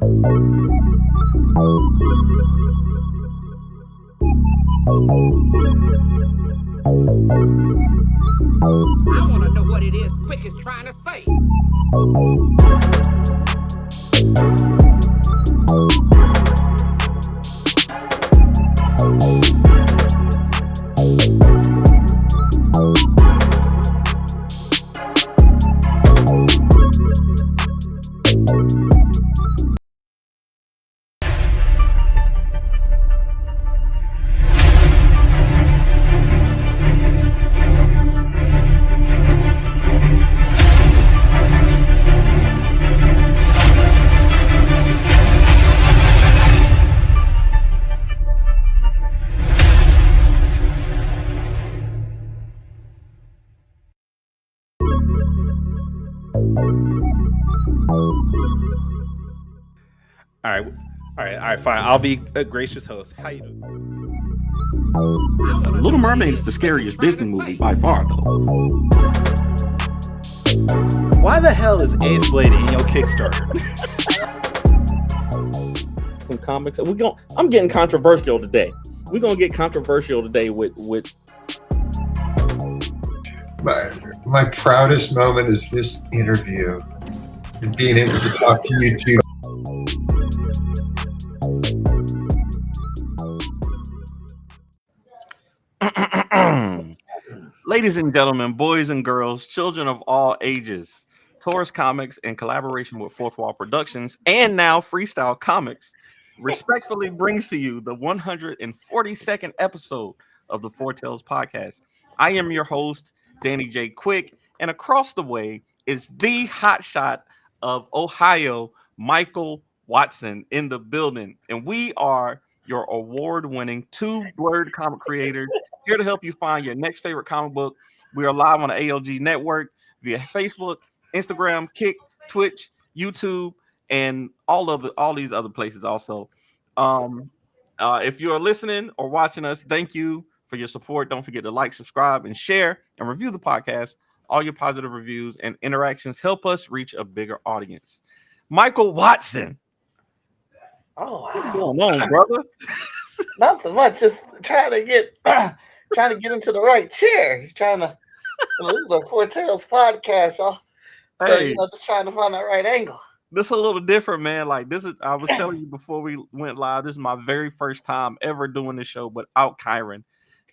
I want to know what it is Quick is trying to say. All right, fine. I'll be a gracious host. How you doing? Little Mermaid is the scariest Disney movie by far, though. Why the hell is Ace Blade in your Kickstarter? Some comics. I'm getting controversial today. We're gonna get controversial today with. My proudest moment is this interview and being able to talk to you two. Ladies and gentlemen, boys and girls, children of all ages, Taurus Comics, in collaboration with Fourth Wall Productions and now Freestyle Comics, respectfully brings to you the 142nd episode of the Four Tales podcast. I am your host, Danny J. Quick, and across the way is the hotshot of Ohio, Michael Watson, in the building. And we are your award-winning two blurred comic creators here to help you find your next favorite comic book. We are live on the ALG network via Facebook, Instagram, Kick, Twitch, YouTube, and all these other places also. If you are listening or watching us, thank you for your support. Don't forget to like, subscribe, and share and review the podcast. All your positive reviews and interactions help us reach a bigger audience. Michael Watson. Oh, wow. What's going on, brother? Nothing much. Just trying to get into the right chair. This is the Four Tales podcast, y'all. So, Hey, just trying to find that right angle. this is a little different, man. Like I was telling you before we went live, this is my very first time ever doing this show without Kyron.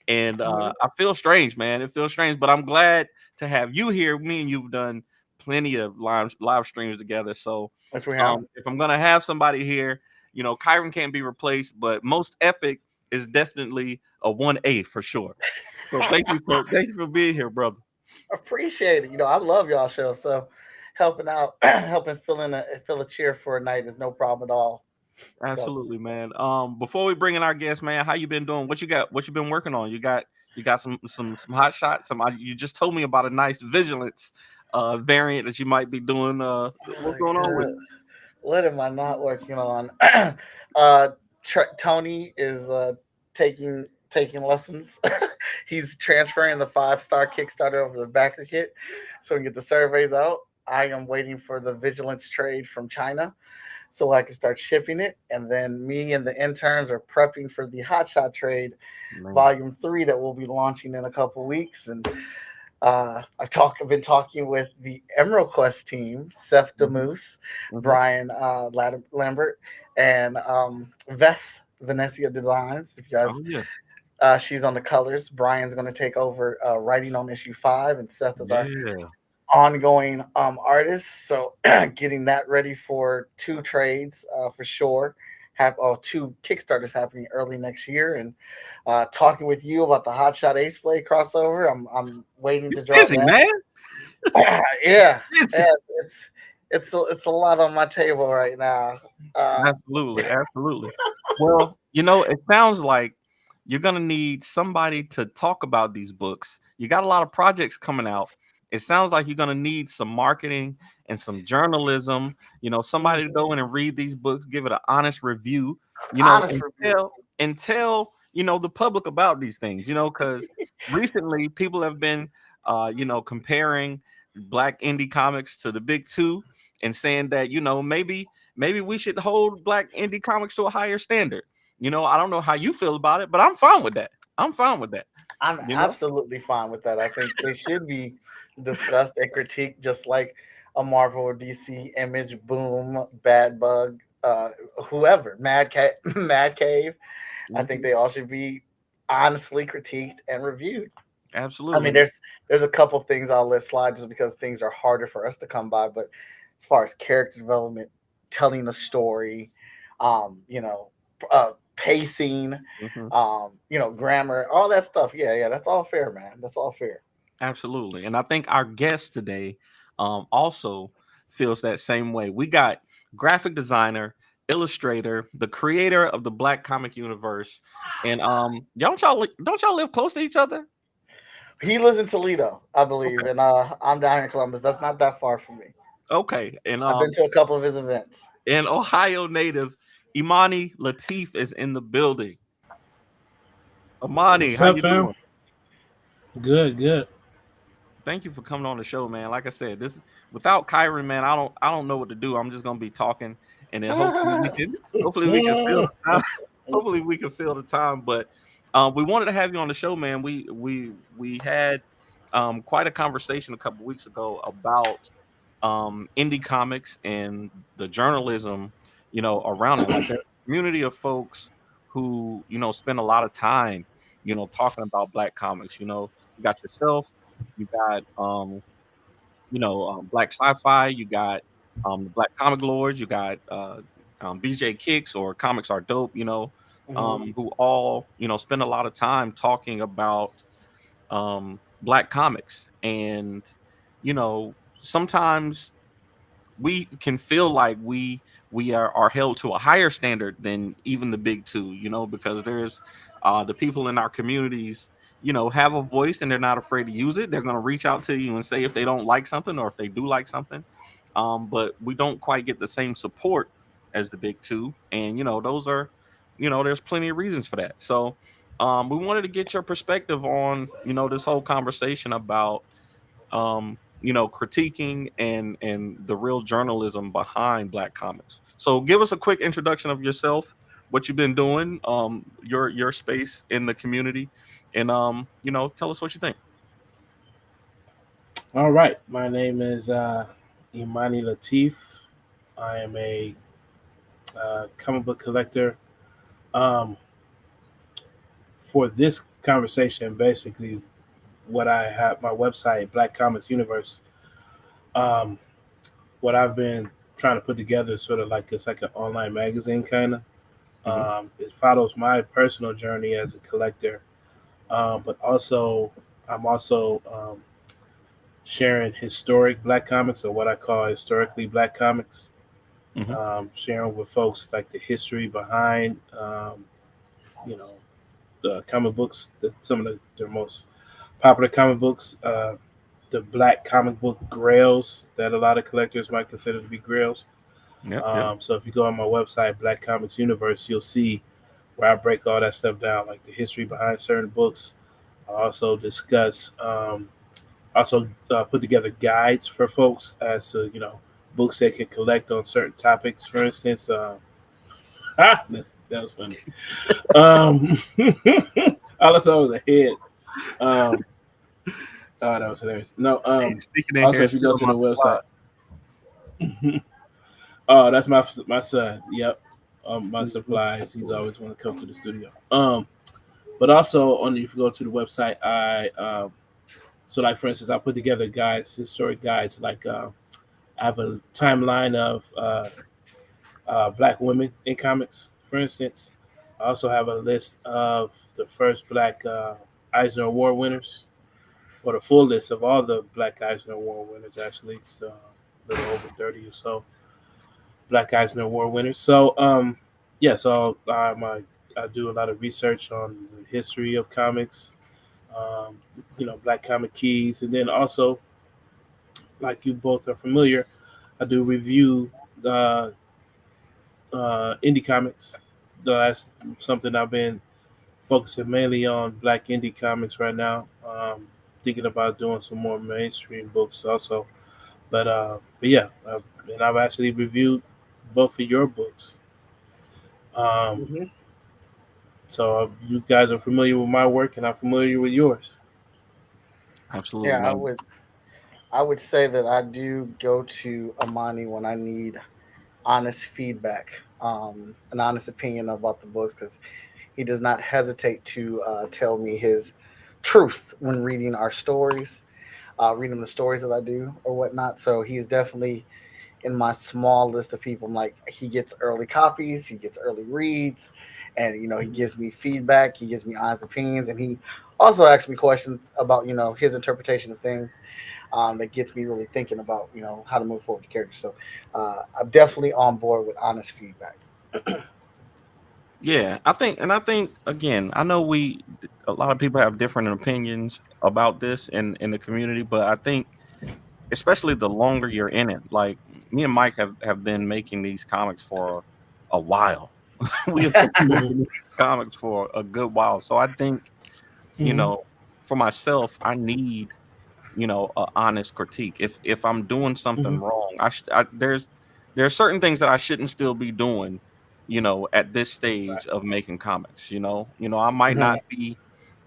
And I feel strange, man. It feels strange, but I'm glad to have you here. Me and you've done plenty of live streams together. So Which we have. if I'm gonna have somebody here, Kyron can't be replaced, but Most Epic is definitely a 1A for sure. So thank you for being here, brother. Appreciate it. I love y'all show. So helping out, helping fill a chair for a night is no problem at all. Absolutely, man. Before we bring in our guest, man, how you been doing? What you been working on? You got some hot shots. You just told me about a nice vigilance variant that you might be doing. What's going on with it? What am I not working on? Tony is taking lessons. He's transferring the 5-star Kickstarter over the backer kit so we can get the surveys out. I am waiting for the vigilance trade from China so I can start shipping it. And then me and the interns are prepping for the Hotshot trade, volume 3, that will be launching in a couple weeks. And I've been talking with the Emerald Quest team, Seth DeMoose, Brian Lambert, and Venecia Designs. If you guys, she's on the colors. Brian's going to take over writing on issue 5, and Seth is our ongoing artist. So getting that ready for 2 trades for sure. Have 2 Kickstarters happening early next year, and talking with you about the Hotshot Ace Blade crossover. I'm waiting to draw busy, that. Man. Yeah, it's a lot on my table right now. Absolutely. Well, it sounds like you're gonna need somebody to talk about these books. You got a lot of projects coming out. It sounds like you're gonna need some marketing and some journalism. Somebody to go in and read these books, give it an honest review. And tell the public about these things. Because recently people have been, comparing Black indie comics to the big 2 and saying that maybe maybe we should hold Black indie comics to a higher standard. I don't know how you feel about it, but I'm fine with that. I'm fine with that. I'm You know? absolutely fine with that. I think they should be discussed and critiqued just like a Marvel or DC Image, Boom, Bad Bug, whoever, Mad Cave. I think Mhm. they all should be honestly critiqued and reviewed. I mean, Absolutely. there's a couple things I'll let slide just because things are harder for us to come by. But as far as character development, telling a story, you know, pacing, Mhm. grammar, all that stuff. Yeah, yeah, that's all fair, man. That's all fair. Absolutely. And I think our guest today also feels that same way. We got graphic designer, illustrator, the creator of the Black Comic Universe. And don't y'all live close to each other? He lives in Toledo, I believe, Okay. and I'm down here in Columbus. That's not that far from me. Okay. And I've been to a couple of his events. an Ohio native, Imani Lateef is in the building. Imani, What's how up, you fam? doing? Good, good. Thank you for coming on the show, man. Like I said, this is without Kyron, man. I don't know what to do. I'm just gonna be talking, and then hopefully we can fill the time. Hopefully we can fill the time. But we wanted to have you on the show, man. We had quite a conversation a couple weeks ago about indie comics and the journalism, around it. Like there's a community of folks who spend a lot of time, talking about Black comics. You got yourself, you got Black Sci-Fi, you got the Black Comic Lords, you got BJ Kicks or Comics Are Dope, Mhm. who all spend a lot of time talking about Black comics. And sometimes we can feel like we are held to a higher standard than even the big two, because there's the people in our communities, have a voice and they're not afraid to use it. They're going to reach out to you and say if they don't like something or if they do like something. But we don't quite get the same support as the big two. And those are, there's plenty of reasons for that. So we wanted to get your perspective on, this whole conversation about critiquing and the real journalism behind Black comics. So give us a quick introduction of yourself, what you've been doing, your space in the community, and tell us what you think. All right. My name is Imani Lateef. I am a comic book collector. Um, for this conversation, basically, what I have my website, Black Comix Universe. Um, what I've been trying to put together is sort of like it's like an online magazine kind of. Hmm. It follows my personal journey as a collector, but also I'm also sharing historic Black comics or what I call historically Black comics. Hmm. Sharing with folks like the history behind, you know, the comic books, some of the most popular comic books, the Black comic book grails that a lot of collectors might consider to be grails. Yep, yep. So if you go on my website, Black Comix Universe, you'll see where I break all that stuff down, like the history behind certain books. I also discuss, put together guides for folks as to books they can collect on certain topics. For instance, that was funny. Um, all I saw was a head. Um, oh, that was hilarious. No, She's sneaking in also here if you go stealing to my the supplies. website, oh, that's my son. Yep, my Mhm. supplies. He's always want to come to the studio. But also on if you go to the website, so like for instance, I put together guides, historic guides. Like I have a timeline of Black women in comics, for instance. I also have a list of the first Black Eisner Award winners, or the full list of all the Black Eisner Award winners. Actually, so a little over 30 or so Black Eisner Award winners. So yeah, so I do a lot of research on the history of comics, um, Black comic keys, and then also, like you both are familiar, I do review uh, indie comics. That's something I've been focusing mainly on Black indie comics right now. Thinking about doing some more mainstream books also, but yeah, and I've actually reviewed both of your books. Mhm. So you guys are familiar with my work, and I'm familiar with yours. Absolutely. Yeah, I would say that I do go to Imani when I need honest feedback, an honest opinion about the books, because he does not hesitate to tell me his truth when reading our stories, reading the stories that I do or whatnot. So he's definitely in my small list of people. I'm like, he gets early copies, he gets early reads, and he gives me feedback, he gives me honest opinions, and he also asks me questions about his interpretation of things, that gets me really thinking about how to move forward with the character. So I'm definitely on board with honest feedback. Yeah, I think again, I know a lot of people have different opinions about this in the community, but I think especially the longer you're in it, like me and Mike have been making these comics for a while. We have been Mhm. making these comics for a good while. So I think, you Mhm. know, for myself, I need, a honest critique. If I'm doing something Mhm. wrong, there's certain things that I shouldn't still be doing, at this stage of making comics. I might Mhm. not be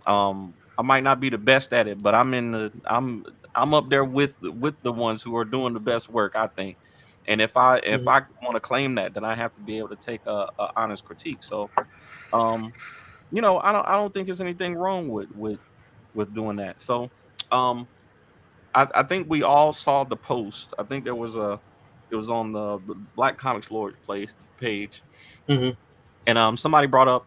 I might not be the best at it, but I'm up there with the ones who are doing the best work, I think. And if Mhm. I want to claim that, then I have to be able to take a honest critique. So um I don't think there's anything wrong with doing that. So um I think we all saw the post. I think it was on the Black Comics Lord place page, Mhm. and somebody brought up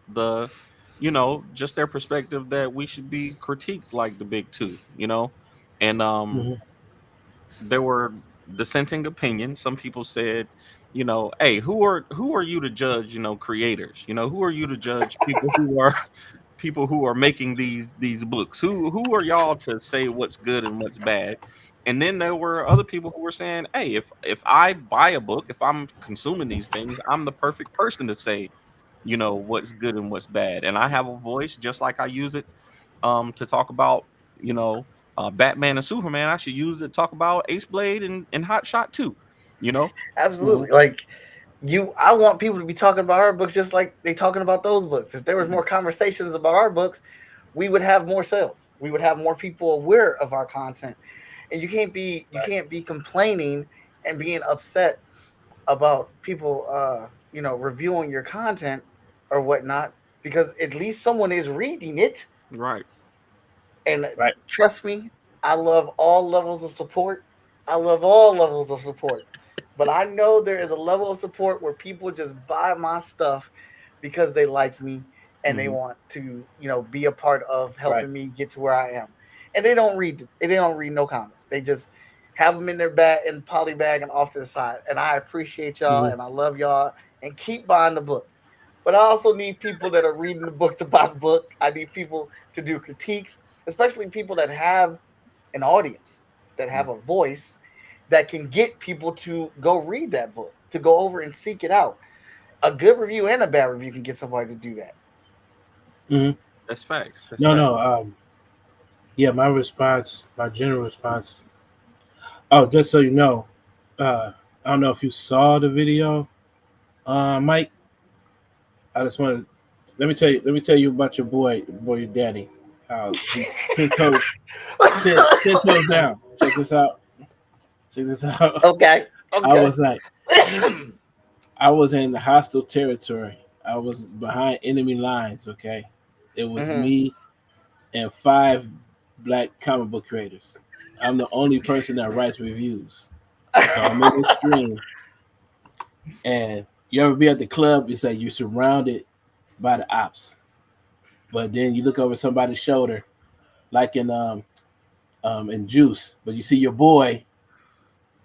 just their perspective that we should be critiqued like the big two, and Mhm. there were dissenting opinions. Some people said, hey, who are you to judge, creators? Who are you to judge people who are making these books? Who are y'all to say what's good and what's bad? And then there were other people who were saying, hey, if I buy a book, if I'm consuming these things, I'm the perfect person to say, what's good and what's bad. And I have a voice just like I use it to talk about, you know, Batman and Superman. I should use it to talk about Ace Blade and Hot Shot too, you know. Absolutely. Like I want people to be talking about our books just like they talking about those books. If there was more conversations about our books, we would have more sales. We would have more people aware of our content. And you can't be complaining and being upset about people reviewing your content or whatnot, because at least someone is reading it. Right. And Right. trust me, I love all levels of support. I love all levels of support. But I know there is a level of support where people just buy my stuff because they like me and they Hmm. want to, be a part of Right. helping me get to where I am. And they don't read no comics. They just have them in their bag in poly bag and off to the side. And I appreciate y'all Mhm. and I love y'all and keep buying the book. But I also need people that are reading the book to buy the book. I need people to do critiques, especially people that have an audience, that have a voice, that can get people to go read that book, to go over and seek it out. A good review and a bad review can get somebody to do that. Mhm. That's facts. That's No, facts. no. Yeah, my response, my general response. Oh, just so you know, I don't know if you saw the video, Mike. I just want to let me tell you about your daddy. How he's 10 toes, ten toes down. Check this out. Check this out. Okay. I Okay. was like, I was in hostile territory. I was behind enemy lines. Okay, it was Hmm. me and five black comic book creators. I'm the only person that writes reviews. So I'm in the stream, and you ever be at the club? It's like you're surrounded by the ops, but then you look over somebody's shoulder, like in Juice, but you see your boy,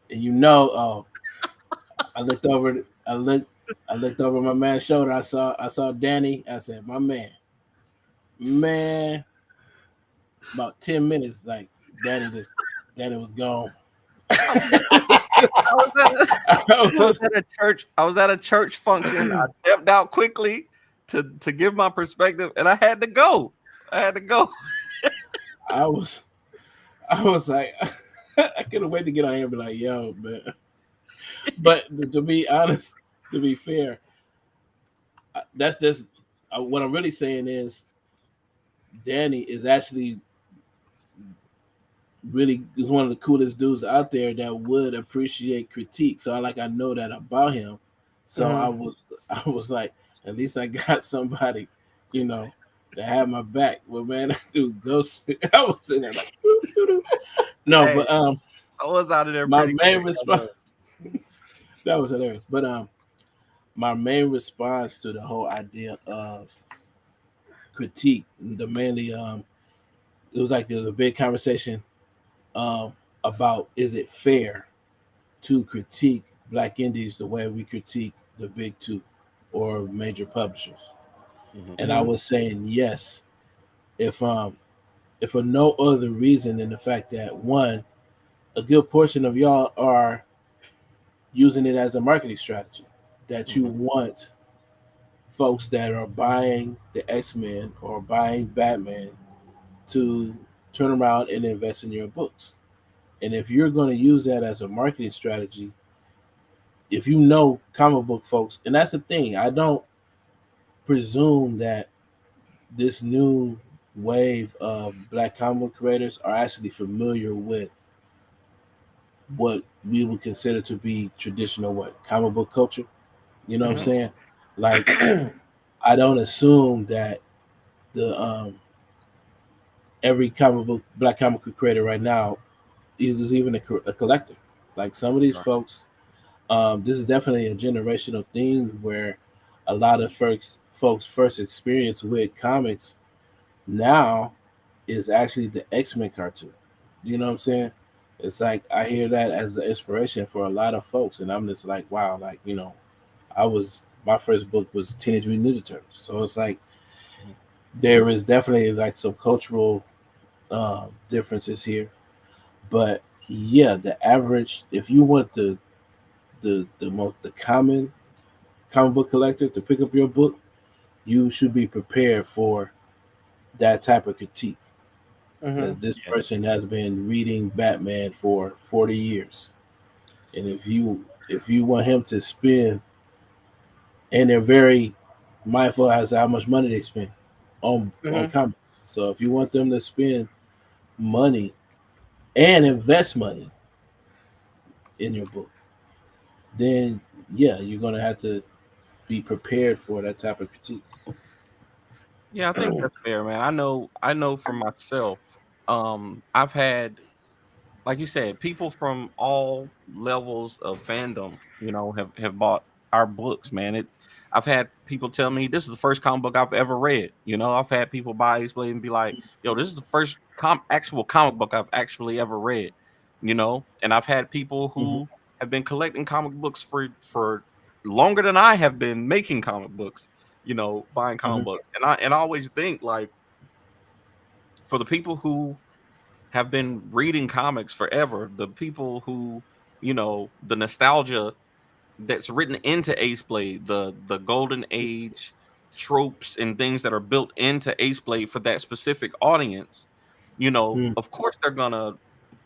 and oh, I looked over, I looked over my man's shoulder. I saw Danny. I said, my man. About 10 minutes, like Danny was gone. I was, I was at a, I I was was, at a church. I was at a church function. I stepped out quickly to give my perspective, and I had to go. I had to go. I was, I was like, I couldn't wait to get on here and be like, yo, but to be honest, to be fair, that's just what I'm really saying is Danny is actually really is one of the coolest dudes out there that would appreciate critique. So I know that about him. So I was like, at least I got somebody, you know, that had my back. But man, that dude goes. I was sitting there like, doo, doo, doo. No, Hey, but I was out of there my pretty main quick. response that was hilarious. But my main response to the whole idea of critique, the mainly it was like a big conversation about is it fair to critique black indies the way we critique the big two or major publishers. And I was saying yes, if for no other reason than the fact that one, a good portion of y'all are using it as a marketing strategy, that you want folks that are buying the X-Men or buying Batman to turn around and invest in your books. And if you're going to use that as a marketing strategy, if you know comic book folks, and that's the thing, I don't presume that this new wave of black comic book creators are actually familiar with what we would consider to be traditional comic book culture. You know what I'm saying? Like I don't assume that the every comic book black comic book creator right now is even a collector. Like some of these folks, this is definitely a generational thing where a lot of folks first experience with comics now is actually the X-Men cartoon. You know what I'm saying? It's like I hear that as an inspiration for a lot of folks, and I'm just like, wow, like I was my first book was Teenage Mutant Ninja Turtles, so it's like there is definitely like some cultural differences here, but yeah, the average if you want the common comic book collector to pick up your book, you should be prepared for that type of critique because this person has been reading Batman for 40 years, and if you want him to spend, and they're very mindful as to how much money they spend on comics. So if you want them to spend money and invest money in your book, then yeah, you're gonna have to be prepared for that type of critique. Yeah, I think that's fair, man. I know for myself, I've had, like you said, people from all levels of fandom, have bought our books, man. I've had people tell me this is the first comic book I've ever read. I've had people buy Ace Blade and be like, "Yo, this is the first actual comic book I've actually ever read." And I've had people who have been collecting comic books for longer than I have been making comic books. Buying comic books, and I always think like for the people who have been reading comics forever, the people who, the nostalgia that's written into Ace Blade, the golden age tropes and things that are built into Ace Blade for that specific audience, of course they're gonna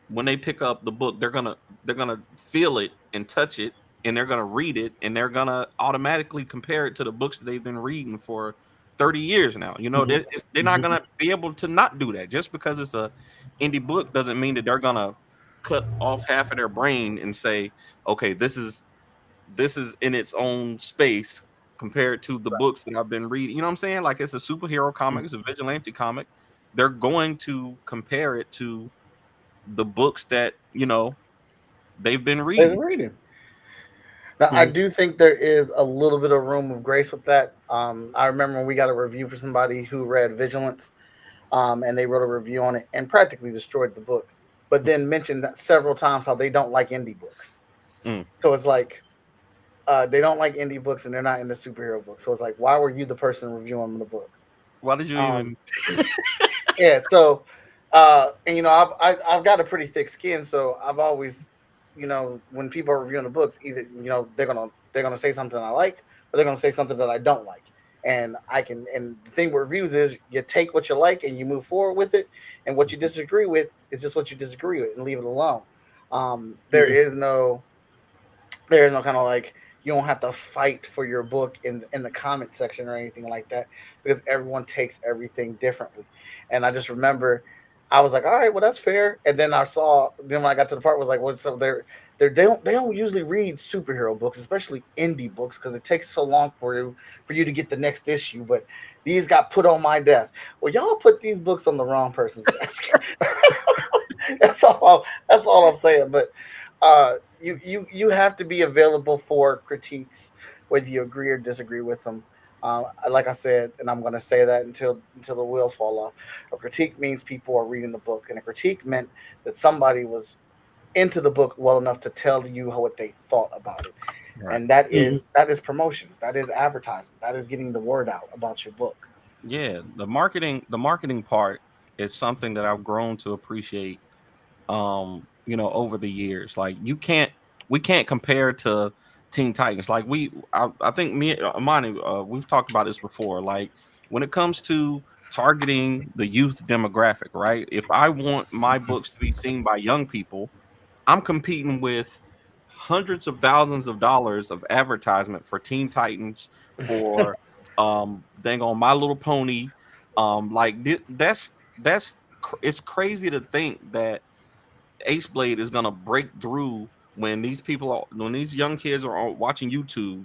when they pick up the book, they're gonna feel it and touch it, and they're gonna read it, and they're gonna automatically compare it to the books that they've been reading for 30 years now. They're not gonna be able to not do that. Just because it's a indie book doesn't mean that they're gonna cut off half of their brain and say, okay, this is in its own space compared to the books that I've been reading. You know what I'm saying? Like it's a superhero comic, it's a vigilante comic. They're going to compare it to the books that they've been Is reading. reading. Now, I do think there is a little bit of room of grace with that. I remember when we got a review for somebody who read Vigilance, and they wrote a review on it and practically destroyed the book, but then mentioned that several times how they don't like indie books. So it's like they don't like indie books and they're not into superhero books. So it's like, why were you the person reviewing the book? Why did you even? Yeah. So, and I've got a pretty thick skin, so I've always, when people are reviewing the books, either they're gonna say something I like, or they're gonna say something that I don't like. And and the thing with reviews is you take what you like and you move forward with it, and what you disagree with is just what you disagree with, and leave it alone. There is no kind of like, You don't have to fight for your book in the comment section or anything like that because everyone takes everything differently. And I just remember I was like, all right, well that's fair. And then I saw then when I got to the part was like, well, so they don't usually read superhero books, especially indie books, because it takes so long for you to get the next issue. But these got put on my desk. Well, y'all put these books on the wrong person's desk. That's all I'm saying. But you have to be available for critiques, whether you agree or disagree with them. Like I said, and I'm going to say that until the wheels fall off. A critique means people are reading the book, and a critique meant that somebody was into the book well enough to tell you what they thought about it, Right. and that is promotions, that is advertisement, that is getting the word out about your book. Yeah, the marketing part is something that I've grown to appreciate over the years. Like we can't compare to Teen Titans. Like I think me and Imani, we've talked about this before. Like when it comes to targeting the youth demographic, right? If I want my books to be seen by young people, I'm competing with hundreds of thousands of dollars of advertisement for Teen Titans, for dang on My Little Pony. It's crazy to think that Ace Blade is gonna break through when when these young kids are watching YouTube,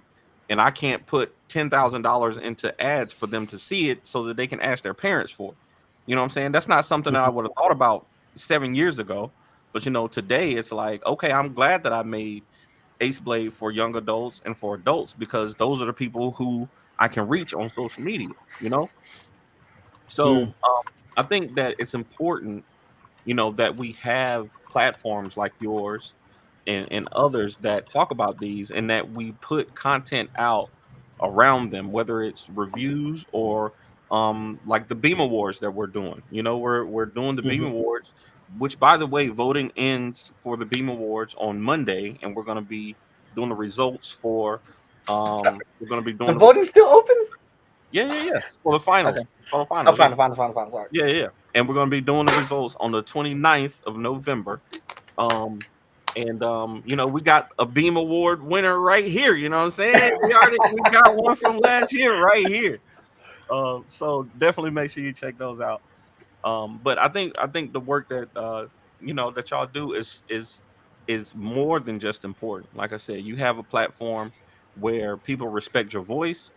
and I can't put $10,000 into ads for them to see it so that they can ask their parents for it. You know what I'm saying? That's not something that I would have thought about 7 years ago. But today it's like, okay, I'm glad that I made Ace Blade for young adults and for adults, because those are the people who I can reach on social media. You know, so Mm. I think that it's important that we have platforms like yours and others that talk about these, and that we put content out around them, whether it's reviews or like the Beam Awards that we're doing. We're doing the Beam Mhm. Awards, which, by the way, voting ends for the Beam Awards on Monday, and we're going to be doing the results for we're going to be The doing the voting's still open. yeah, for the Okay. finals. For the Oh, finals, yeah. fine. Sorry. Yeah. And we're going to be doing the results on the 29th of November. We got a Beam Award winner right here. You know what I'm saying? We got one from last year right here. So definitely make sure you check those out. But I think the work that that y'all do is more than just important. Like I said, you have a platform where people respect your voice,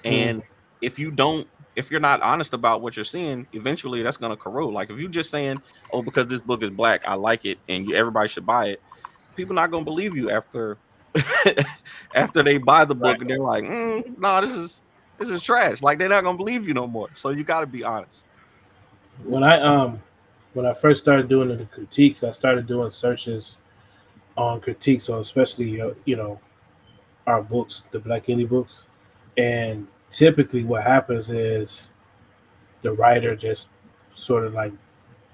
Mm. and if you don't, if you're not honest about what you're seeing, eventually that's gonna corrode. Like if you're just saying, "Oh, because this book is black, I like it, and everybody should buy it," people not gonna believe you after after they buy the Right. book and they're like, "No, this is trash." Like they're not gonna believe you no more. So you got to be honest. When I first started doing the critiques, I started doing searches on critiques on especially our books, the Black indie books, and typically what happens is the writer just sort of like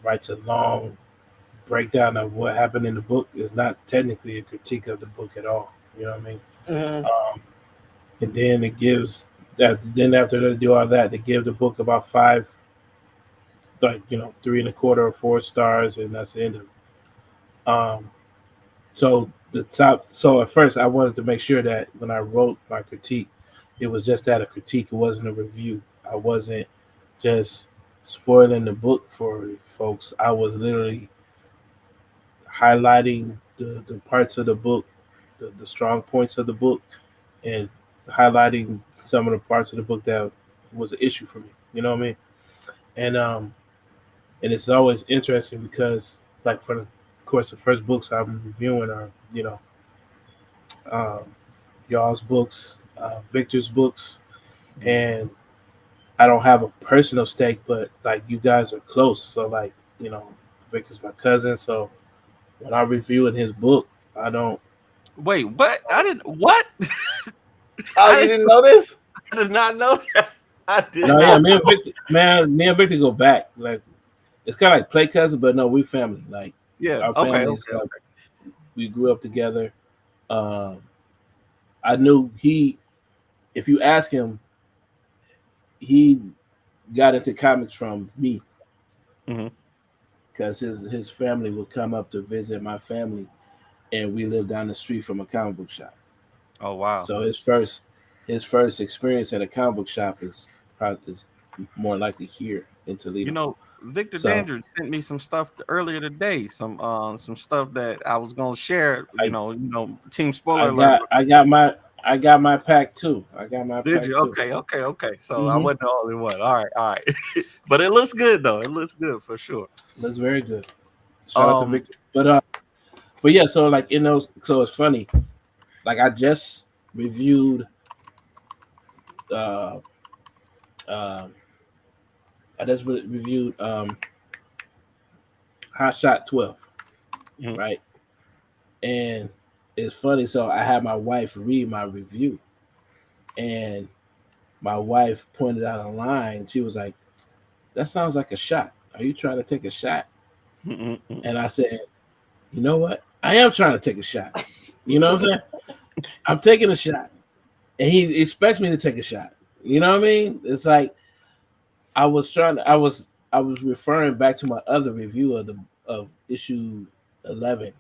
writes a long breakdown of what happened in the book. Is not technically a critique of the book at all. You know what I mean? Hmm. And then it gives that. Then after they do all that, they give the book about five, like 3.25 or 4 stars, and that's the end of it. So the top. So at first, I wanted to make sure that when I wrote my critique, it was just that a critique. It wasn't a review. I wasn't just spoiling the book for folks. I was literally highlighting the parts of the book, the strong points of the book, and highlighting some of the parts of the book that was an issue for me. You know what I mean? And and it's always interesting because, like, for the course, the first books I'm reviewing are um, y'all's books, Victor's books, and I don't have a personal stake, but like you guys are close. So like Victor's my cousin, so when I reviewing his book, I don't. Wait, what? I didn't. What? Oh, I you didn't. didn't know this? I did not know that. I did No, yeah, not. me and Victor go back. Like it's kind of like play cousin, but no, we family. Like Yeah. our Okay. families, Okay. like we grew up together. Um, I knew he. If you ask him, he got into comics from me Hmm. because his family would come up to visit my family, and we lived down the street from a comic book shop. Oh wow. So his first experience at a comic book shop is more likely here in You Toledo. know, Victor So Dandridge sent me some stuff earlier today. Some stuff that I was gonna share. I Team I spoiler alert. got I got my I got my pack too. I got my Did pack you? too. Okay. So I Mm-hmm. wasn't the only one. All right. But it looks good though. It looks good for sure. That's very good. Shout out to Um, Victor. But yeah, so like in those, so it's funny. Like I just reviewed, uh, um, reviewed Hot Shot 12, mhm. right? And it's funny. So I had my wife read my review, and my wife pointed out a line. She was like, "That sounds like a shot. Are you trying to take a shot?" And I said, "You know what? I am trying to take a shot. You know what I'm saying? I'm taking a shot." And he expects me to take a shot. You know what I mean? It's like I was referring back to my other review of issue 11,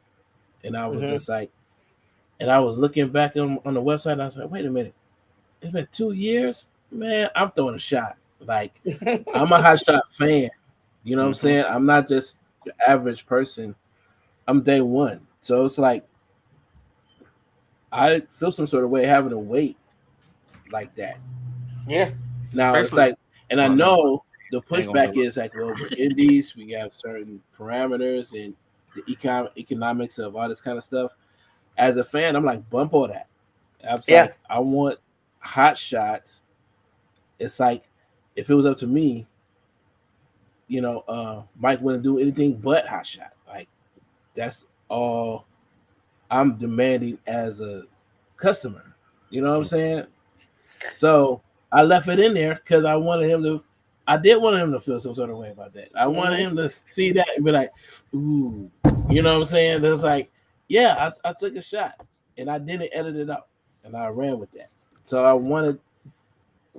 and I was Mm-hmm. just like, and I was looking back on the website, and I was like, wait a minute, it's been 2 years, man. I'm throwing a shot. Like I'm a Hot Shot fan. You know what I'm Mhm. saying? I'm not just the average person. I'm day one, so it's like I feel some sort of way having to wait like that. Yeah. Now it's Especially. like, and I Well, never mind. know the I ain't gonna pushback never. is like, well, we're indies, we have certain parameters and the economics of all this kind of stuff. As a fan, I'm like, bump all that. I'm just Yeah. like, I want hot shots. It's like, if it was up to me, Mike wouldn't do anything but hot shot. Like that's all I'm demanding as a customer. You know what I'm saying? So I left it in there because I wanted him to. I did want him to feel some sort of way about that. I wanted Mm-hmm. him to see that and be like, "Ooh," you know what I'm saying? It's like, yeah, I took a shot and I didn't edit it out and I ran with that. So I wanted.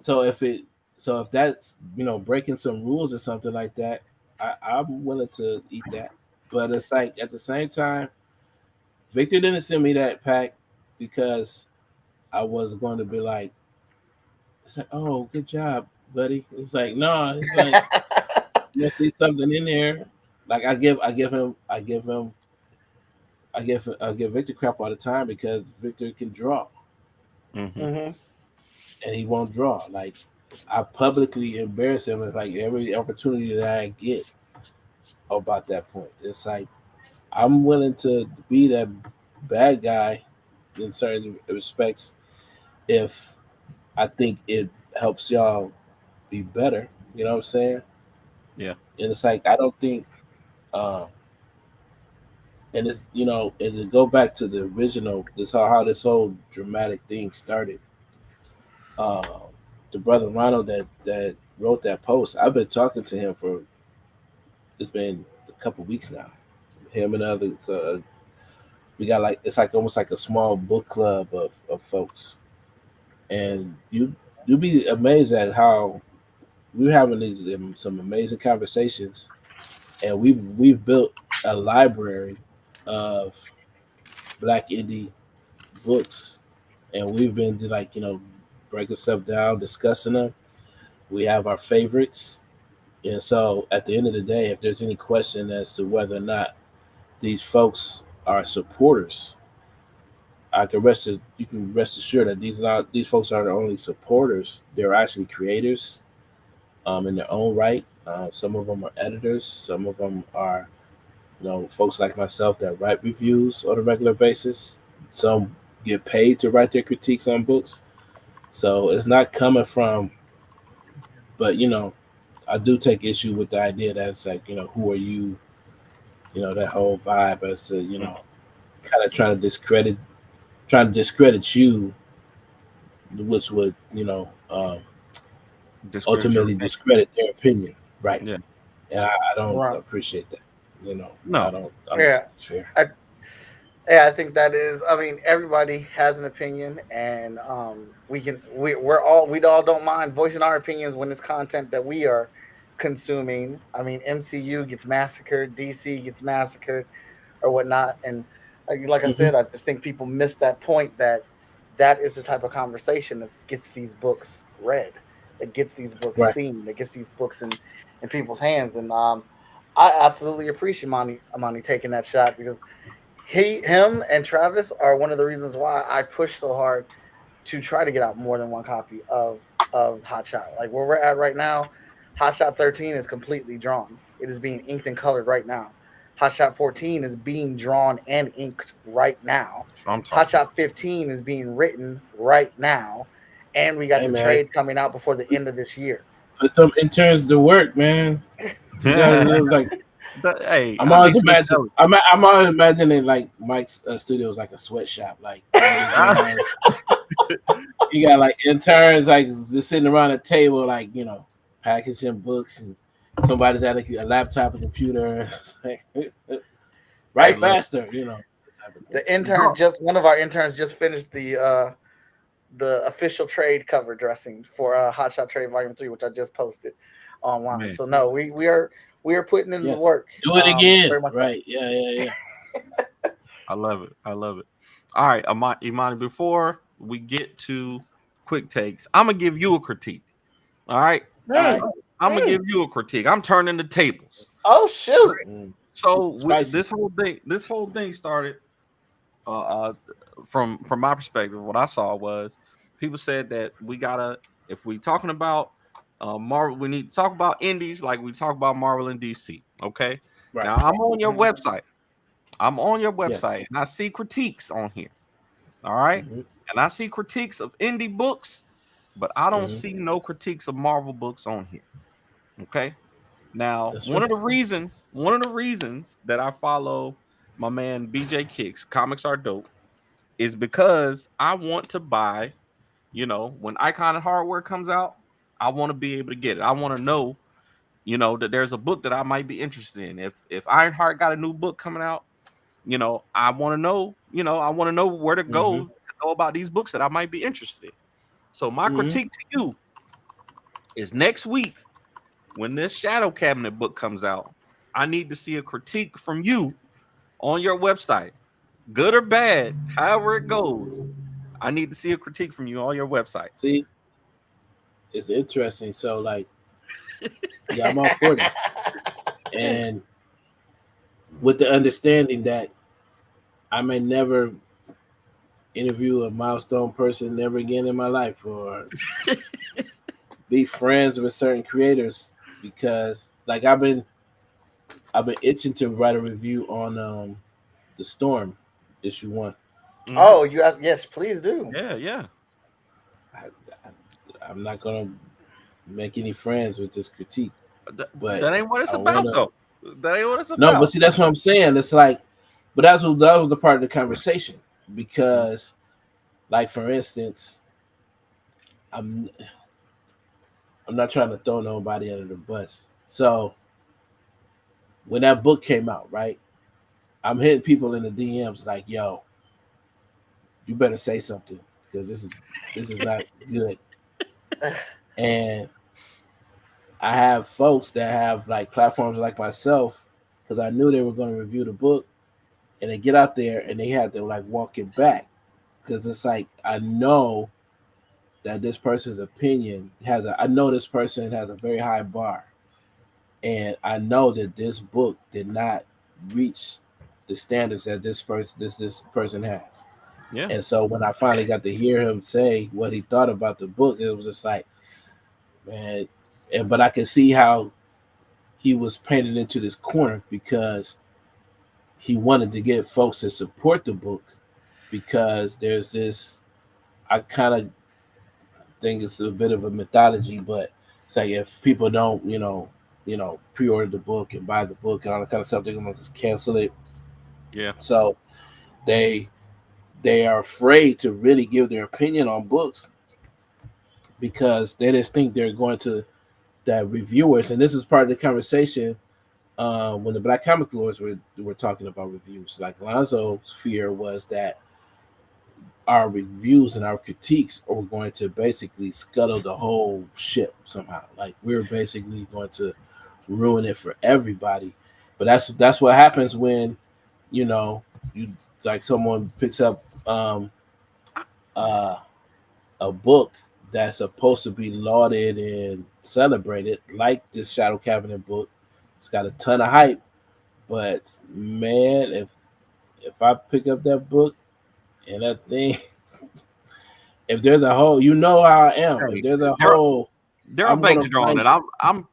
So if it, so if that's breaking some rules or something like that, I'm willing to eat that. But it's like at the same time, Victor didn't send me that pack because I was going to be like, it's like, oh, good job, buddy. It's like, no, it's like you see something in there. Like I give Victor crap all the time because Victor can draw Mm-hmm. Mm-hmm. and he won't draw. Like I publicly embarrass him with like every opportunity that I get about that point. It's like I'm willing to be that bad guy in certain respects if I think it helps y'all be better. You know what I'm saying? Yeah. And it's like I don't think, um, and it's and to go back to the original, this how this whole dramatic thing started. Uh, the brother Ronald that wrote that post, I've been talking to him for it's been a couple weeks now. Him and others, we got like it's like almost like a small book club of folks, and you'd be amazed at how we're having these some amazing conversations, and we've built a library of black indie books, and we've been like breaking stuff down, discussing them. We have our favorites, and so at the end of the day, if there's any question as to whether or not these folks are supporters, you can rest assured that these folks are the only supporters. They're actually creators in their own right. Some of them are editors. Some of them are folks like myself that write reviews on a regular basis. Some get paid to write their critiques on books. So it's not coming from, but I do take issue with the idea that it's like, who are you? That whole vibe as to, kind of trying to discredit you, which would, Discredit your ultimately opinion. discredit their opinion. Right. Yeah. And I don't Right. appreciate that. I No. don't think Yeah. it's fair. I, yeah, I think that is. I mean, everybody has an opinion, and we all don't mind voicing our opinions when it's content that we are consuming. I mean, MCU gets massacred, DC gets massacred, or whatnot, and like I Hmm. said, I just think people miss that point that that is the type of conversation that gets these books read, that gets these books Right. seen, that gets these books in people's hands. And I absolutely appreciate Imani taking that shot, because him and Travis are one of the reasons why I push so hard to try to get out more than one copy of Hot Shot. Like where we're at right now, Hot Shot 13 is completely drawn. It is being inked and colored right now. Hot Shot 14 is being drawn and inked right now. Hot Shot 15 is being written right now. And we got Hey, the man. trade coming out before the end of this year. Put them interns to work, man. You gotta live like. Hey, I'm always imagining like Mike's studio is like a sweatshop. Like you got like interns like just sitting around a table, like packaging books, and somebody's at a laptop, a computer. Write faster, The intern one of our interns just finished the official trade cover dressing for Hot Shot Trade Volume 3, which I just posted online. Man. So no, we are putting in the work. Do it again. Very much Right. Yeah. I love it. All right, Imani, before we get to quick takes, I'm gonna give you a critique. All right. I'm gonna give you a critique. I'm turning the tables. Oh shoot. So this whole thing started from my perspective. What I saw was people said that if we talking about Marvel, we need to talk about indies like we talk about Marvel and DC. Okay. Right. Now I'm on your website. Yes. And I see critiques on here. All right. Mm-hmm. And I see critiques of indie books, but I don't see no critiques of Marvel books on here. Okay. Now, one of the reasons that I follow my man BJ Kicks, Comics Are Dope, is because I want to buy, when Icon and Hardware comes out, I want to be able to get it. I want to know, that there's a book that I might be interested in. If Ironheart got a new book coming out, I want to know, where to go to know about these books that I might be interested in. So my critique to you is next week, when this Shadow Cabinet book comes out, I need to see a critique from you on your website, good or bad, however it goes. I need to see a critique from you on your website. See, it's interesting. So, like, yeah, I'm all for that, and with the understanding that I may never interview a milestone person ever again in my life, or be friends with certain creators, because like I've been itching to write a review on The Storm issue 1. Oh, you have, yes, please do. Yeah. I'm not gonna make any friends with this critique, but that ain't what it's about, though. That ain't what it's about. No, but see, that's what I'm saying. It's like, but that was the part of the conversation, because, like, for instance, I'm not trying to throw nobody under the bus. So when that book came out, right, I'm hitting people in the DMs like, "Yo, you better say something, because this is not good." And I have folks that have like platforms like myself, because I knew they were going to review the book, and they get out there and they had to like walk it back, because it's like, I know that this person's opinion I know this person has a very high bar, and I know that this book did not reach the standards that this person has. Yeah. And so when I finally got to hear him say what he thought about the book, it was just like, man. But I could see how he was painted into this corner, because he wanted to get folks to support the book, because there's this, I kind of think it's a bit of a mythology, but it's like, if people don't, pre-order the book and buy the book and all that kind of stuff, they're going to just cancel it. Yeah. So they are afraid to really give their opinion on books, because they just think they're going to, that reviewers, and this is part of the conversation when the Black Comic Lords were talking about reviews. Like, Lonzo's fear was that our reviews and our critiques are going to basically scuttle the whole ship somehow. Like, we're basically going to ruin it for everybody. But that's what happens when, you like, someone picks up uh, a book that's supposed to be lauded and celebrated, like this Shadow Cabinet book. It's got a ton of hype, but man, if I pick up that book and that thing, if there's a hole, you know how I am. If Hey, there's a Daryl, hole, Daryl I'm gonna Banks drawing find it.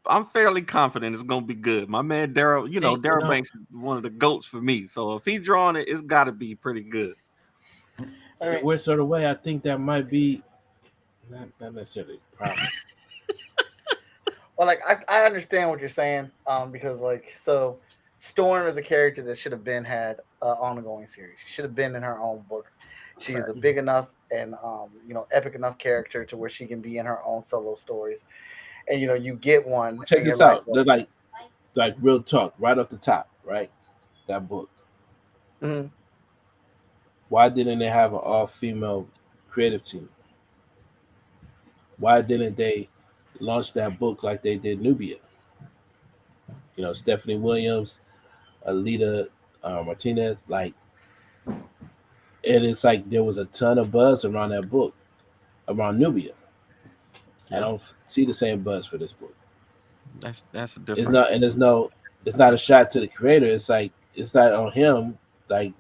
I'm fairly confident it's gonna be good. My man Daryl, it. You Daryl know, Banks is one of the goats for me. So if he's drawing it, it's got to be pretty good. I in a mean, weird sort of way, I think that might be not necessarily a problem. well, like I understand what you're saying, because like so, Storm is a character that should have been had ongoing series. She should have been in her own book. She is a big enough and epic enough character to where she can be in her own solo stories. And you get one, Check and you're this like, out. well, They're like real talk, right off the top, right? That book. mhm. Why didn't they have an all female creative team? Why didn't they launch that book like they did Nubia? Stephanie Williams, Alita Martinez, and it's like there was a ton of buzz around that book, around Nubia. I Yeah, don't see the same buzz for this book. that's a It's different. not, and it's not a shot to the creator. It's like it's not on him. Like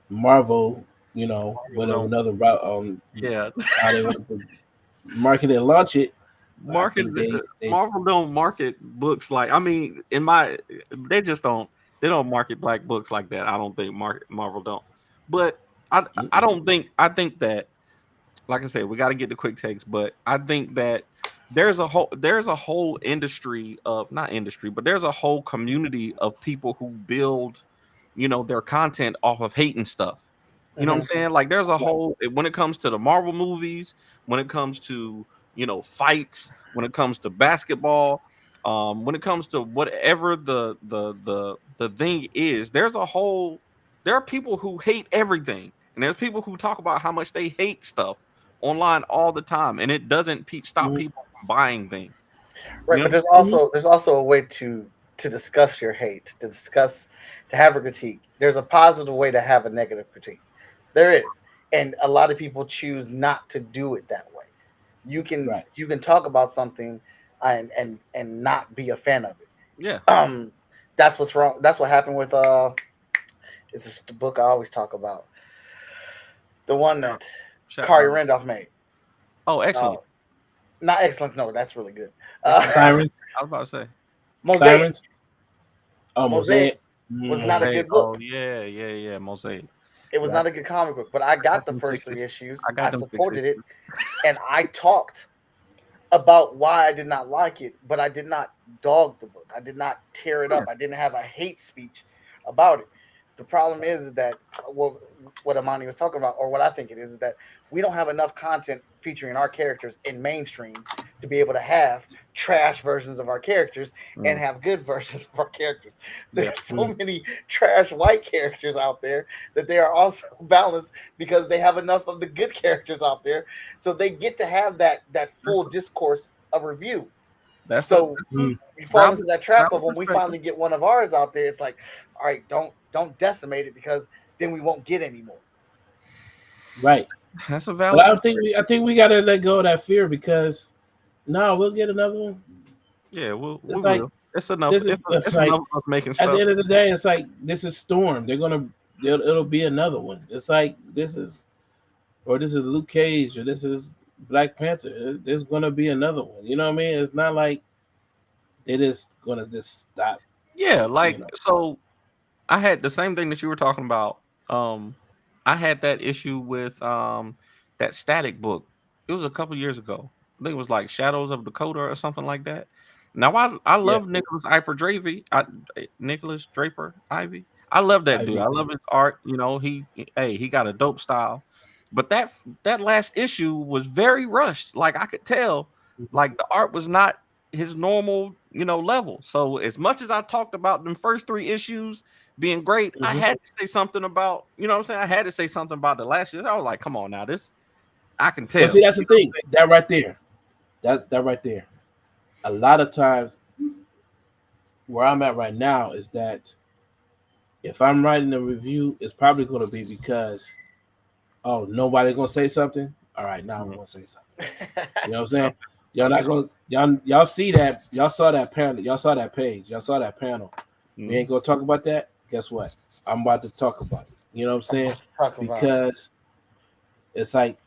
Marvel, went Don't another route yeah. how they want to market and launch it. But I Market think they Marvel don't market books like I mean in my they just don't they don't market black books like that. I don't think Marvel don't. But I mm-mm. don't think I think that like I said we got to get the quick takes, but I think that there's a whole industry of not industry, but there's a whole community of people who build their content off of hating stuff. You know what I'm Mhm. saying? Like there's a whole when it comes to the Marvel movies, when it comes to fights, when it comes to basketball, when it comes to whatever the thing is, there are people who hate everything, and there's people who talk about how much they hate stuff online all the time, and it doesn't stop Mhm. people from buying things. You Right, know but what I'm there's saying? Mhm. also there's also a way to discuss your hate, to have a critique. There's a positive way to have a negative critique. There is, and a lot of people choose not to do it that way. You can Right. you can talk about something and not be a fan of it. Yeah. Um, that's what's wrong. That's what happened with it's this book I always talk about, the one Uh, that Kari Randolph made. Oh, Uh, excellent. not excellent. No, that's really good. Excellent. Sirens. I was about to say. Mosaic. Sirens. Oh, Mosaic Mosaic. was not a Mosaic. good Oh book. yeah, yeah, yeah. Mosaic. It was Right. not a good comic book, but I I got got the them first three 60s. issues. I got I them 60s. supported it, and I talked about why I did not like it, but I did not dog the book. I did not tear it up. I didn't have a hate speech about it. The problem is that what Imani was talking about, or what I think it is that we don't have enough content featuring our characters in mainstream to be able to have trash versions of our characters and Mm, have good versions of our characters. yeah. There's so many trash white characters out there that they are also balanced because they have enough of the good characters out there, so they get to have that full That's a, discourse of review. that's a, So that's a Mm. you fall into valid that trap valid of when we perspective. finally get one of ours out there, it's like, all right, don't decimate it because then we won't get any more. Right. That's a But valid perspective. I think we gotta let go of that fear because no, we'll get another one. Yeah, we It's like will. It's enough. this is it's It's like enough of us making at the stuff. end of the day, it's like this is Storm. It'll be another one. It's like this is Luke Cage or this is Black Panther. There's gonna be another one. You know what I mean? It's not like they're just gonna just stop. Yeah, You like know. so I had the same thing that you were talking about. I had that issue with that static book. It was a couple years ago. I think it was like Shadows of Dakota or something like that. Now I Yeah, love Nicholas Draper Ivy. I love that dude. Ivy. I love his art. He got a dope style. But that last issue was very rushed. Like I could tell, Mhm. like the art was not his normal, level. So as much as I talked about them first three issues being great, I Mhm. had to say something about, what I'm saying? I had to say something about the last year. I was like, come on now, this I can But tell. see, that's the thing. That right there. That right there. A lot of times, where I'm at right now is that if I'm writing a review, it's probably going to be because Oh, nobody gonna say something. All right, now I'm gonna say something. You know what I'm saying? Yep. Y'all not gonna y'all see that? Y'all saw that panel. Y'all saw that page. Y'all saw that panel. We ain't gonna talk about that. Guess what? I'm about to talk about it. You know what I'm saying? Let's talk about it. Because it's like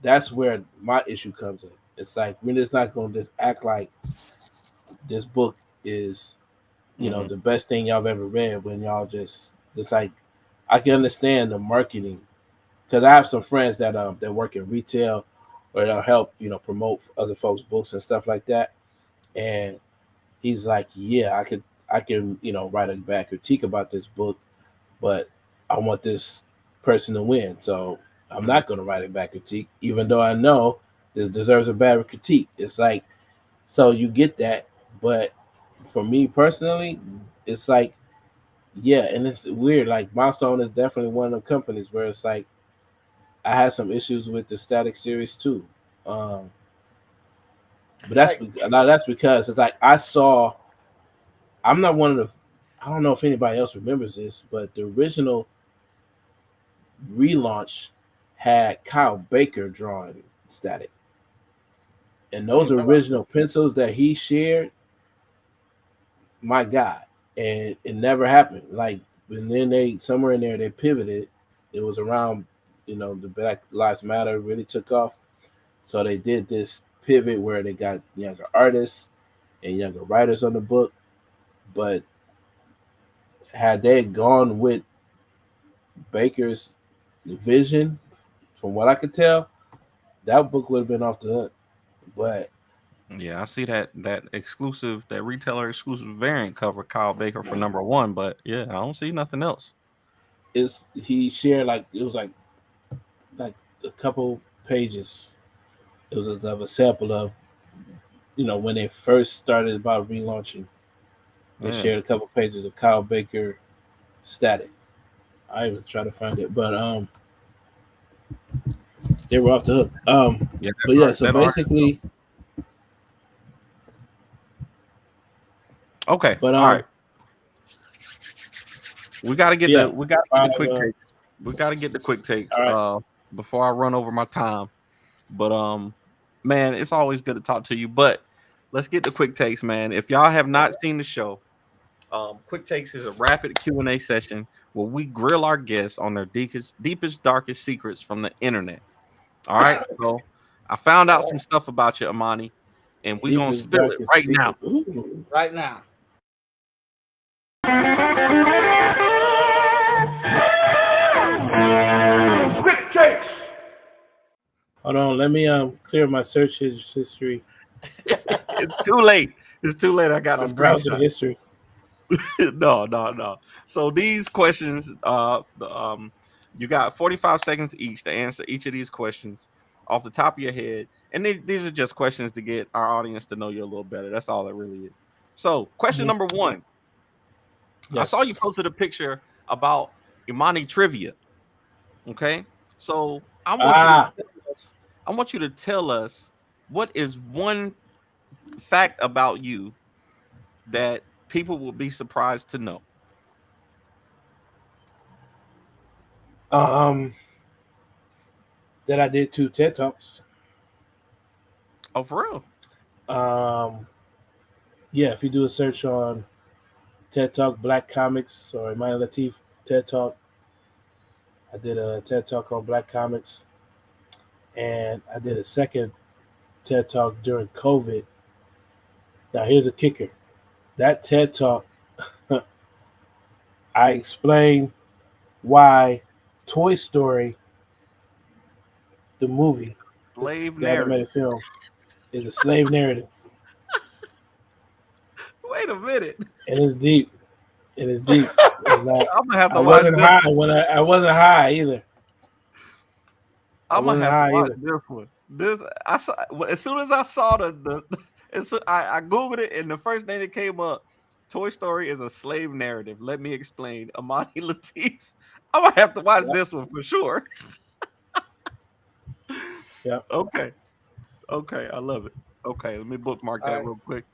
that's where my issue comes in. It's like we're just not gonna just act like this book is, you know, the best thing y'all have ever read when y'all just it's like I can understand the marketing because I have some friends that work in retail or they'll help, you know, promote other folks' books and stuff like that. And he's like, yeah, I can, you know, write a bad critique about this book, but I want this person to win. So I'm not gonna write a bad critique, even though I know this deserves a bad critique. It's like so you get that, but for me personally, it's like yeah, and it's weird. Like Milestone is definitely one of the companies where it's like I had some issues with the Static series too. Um, but that's because it's like I saw. I'm not one of the. I don't know if anybody else remembers this, but the original relaunch had Kyle Baker drawing Static, and those original pencils that he shared, my God, and it never happened. Like, and then they somewhere in there they pivoted. It was around, you know, the Black Lives Matter really took off, so they did this pivot where they got younger artists and younger writers on the book. But had they gone with Baker's vision, from what I could tell, that book would have been off the hook. But Yeah, I see that that retailer exclusive variant cover Kyle Baker for #1, but yeah, I don't see nothing else. it's he shared like it was like a couple pages. It was of a sample of, you know, when they first started about relaunching. They shared a couple pages of Kyle Baker Static. I even try to find it, but they were off the hook. Yeah, But yeah, so basically, okay, but all right. We got to get yeah, the quick takes. We got to get the quick takes right. before I run over my time. But man, it's always good to talk to you. But let's get the quick takes, man. If y'all have not seen the show, quick takes is a rapid Q&A session where we grill our guests on their deepest, darkest secrets from the internet. All right, so I found out some stuff about you, Imani, and we're gonna spill it right now. Right now. Quick takes. Hold on, let me clear my search history. It's too late. It's too late. I got the Browser screenshot. history. No. So these questions, you got 45 seconds each to answer each of these questions off the top of your head, and these are just questions to get our audience to know you a little better. That's all it really is. So, question number one. Yes. I saw you posted a picture about Imani trivia. Okay, so I want you to tell us what is one fact about you that people will be surprised to know. That I did 2 TED Talks. Oh, for real? Yeah, if you do a search on TED Talk, Black Comix, or Imani Lateef TED Talk, I did a TED Talk on Black Comix, and I did a second TED Talk during COVID. Now, here's a kicker. That TED Talk, I explained why Toy Story, the movie, the animated film, is a slave narrative. Wait a minute. And it's deep. It is deep. I'm gonna have to I watch wasn't this. high when I wasn't high either. I'm gonna have to watch this one. This I saw as soon as I saw I googled it, and the first thing that came up, Toy Story is a slave narrative. Let me explain. Imani Lateef. I'm gonna have to watch this one for sure. Yeah. Okay. I love it. Okay, let me bookmark that real quick.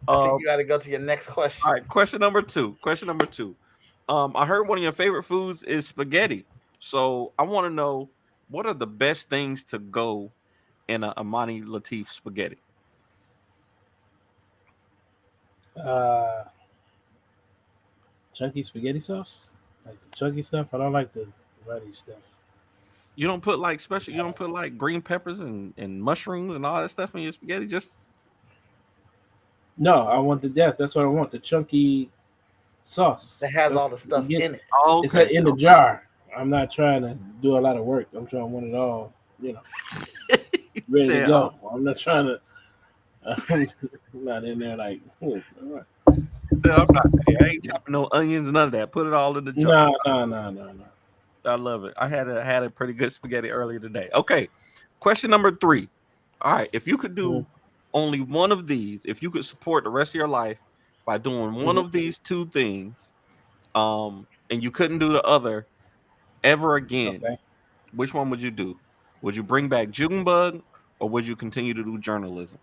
I think you got to go to your next question. All right, question number two. I heard one of your favorite foods is spaghetti. So I want to know What are the best things to go in a Imani Lateef spaghetti? Chunky spaghetti sauce, like the chunky stuff. I don't like the runny stuff. You don't put like special. You don't put like green peppers and mushrooms and all that stuff in your spaghetti. Just No, I want the depth. That's what I want. The chunky sauce. That has That's, all the stuff it gets- in it. It's okay. in the jar. I'm not trying to do a lot of work. I'm trying to want it all, ready to Said, go. I'm not trying to. I'm not in there like. All right. said, I'm not. I ain't chopping no onions, none of that. Put it all in the jar. No. I love it. I had a pretty good spaghetti earlier today. Okay, question number 3. All right, if you could do only one of these, if you could support the rest of your life by doing one of these 2 things, and you couldn't do the other ever again, Okay. which one would you do? Would you bring back Junebug, or would you continue to do journalism?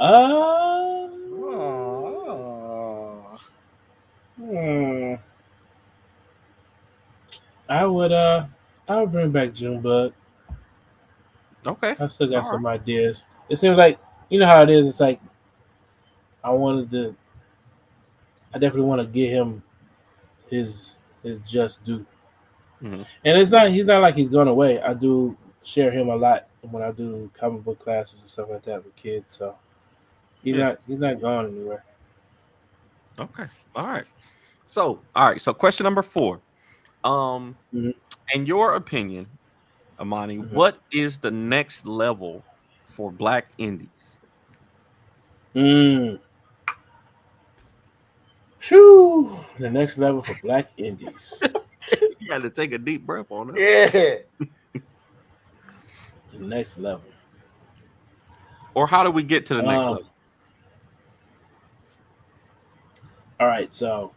Oh. Hmm. I would bring back Junebug. Okay, I still got all some ideas. It seems like how it is. It's like I wanted to. I definitely want to give him his just due. Mhm. And it's not he's not like he's gone away. I do share him a lot when I do comic book classes and stuff like that with kids. So he's not gone anywhere. Okay, all right. So, question number 4. Mhm. In your opinion, Imani, Mhm. what is the next level for Black indies? Mm. Phew. The next level for Black indies. You got to take a deep breath on it. Yeah. The next level. Or how do we get to the next level? All right, so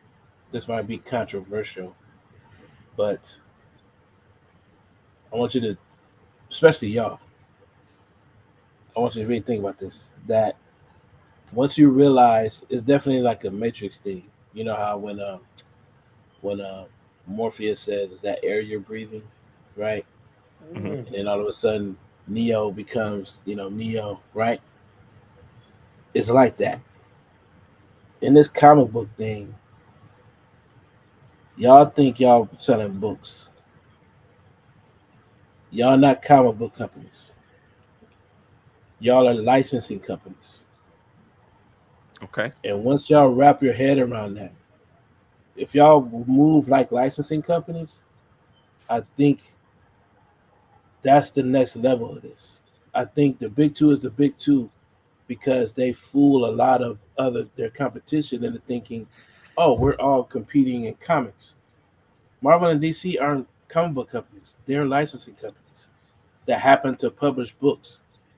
this might be controversial, but I want you to, especially y'all, I want you to really think about this. That once you realize, it's definitely like a Matrix thing. You know how when Morpheus says, "Is that air you're breathing?" Right? Mhm. And then all of a sudden, Neo becomes, Neo. Right? It's like that in this comic book thing. Y'all think y'all selling books. Y'all not comic book companies. Y'all are licensing companies. Okay. And once y'all wrap your head around that, if y'all move like licensing companies, I think that's the next level of this. I think the big 2 is the big 2 because they fool a lot of their competition into thinking, oh, we're all competing in comics. Marvel and DC aren't comic book companies. They're licensing companies that happen to publish books.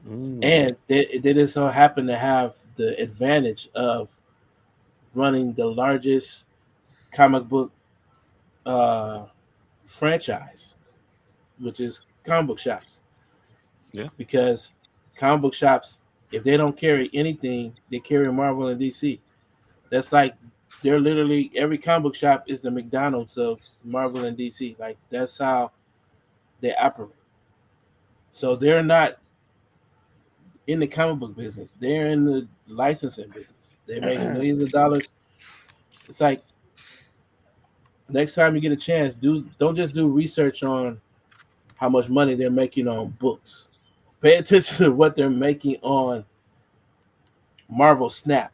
And they just so happen to have the advantage of running the largest comic book franchise, which is comic book shops. Yeah. Because comic book shops, if they don't carry anything, they carry Marvel and DC. That's like they're literally every comic book shop is the McDonald's of Marvel and DC. Like that's how they operate. So they're not in the comic book business. They're in the licensing business. They make millions of dollars. It's like next time you get a chance, don't just do research on how much money they're making on books. Pay attention to what they're making on Marvel Snap.